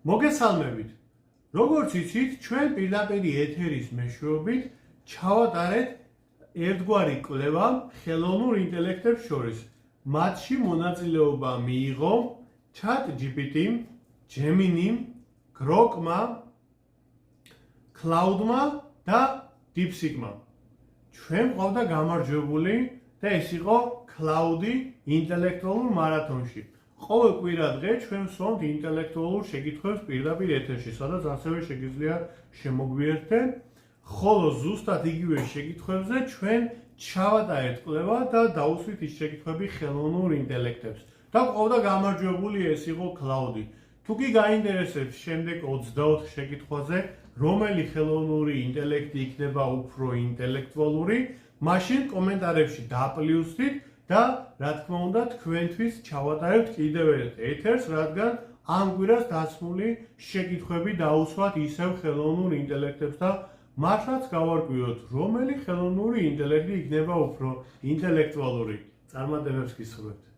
მოგესალმებით. როგორც იცით, ჩვენ პირდაპირ ეთერის მეშვეობით ჩავატარეთ ერთგვარი კვლევა ხელოვნურ ინტელექტებს შორის. მათში მონაწილეობა მიიღო ChatGPT-მ, Gemini-მ, Grok-მა, Cloud-მა და DeepSeek-მა. ჩვენ ყავდა გამარჯვებული და ეს იყო Cloud-ი ინტელექტუალურ მარათონში. ყოველ კვირა დღე ჩვენ ვსვამთ ინტელექტუალურ შეკითხვებს პირდაპირ ეთერში, სადაც ასევე შეგიძლია შემოგვიერთდეთ, ხოლო ზუსტად იგივე შეკითხვებზე ჩვენ ჩავატარეთ კვლევა და დავუსვით ის შეკითხვები ხელოვნურ ინტელექტებს. და ყავდა გამარჯვებული, ეს იყო Cloud-ი. თუ კი გაინტერესებს შემდეგ 24 შეკითხვაზე, რომელი ხელოვნური ინტელექტი იქნება უფრო ინტელექტუალური, მაშინ კომენტარებში დაპლიუსდით და რა თქმა უნდა თქვენთვის ჩავატარებთ კიდევ ერთ ეთერს, რადგან ამ კვირას დასმული შეკითხვები დაუსვათ ისევ ხელოვნურ ინტელექტებს და მართლაც გავარკვიოთ, რომელი ხელოვნური ინტელექტი იქნება უფრო ინტელექტუალური. წარმატებებს გისურვებთ.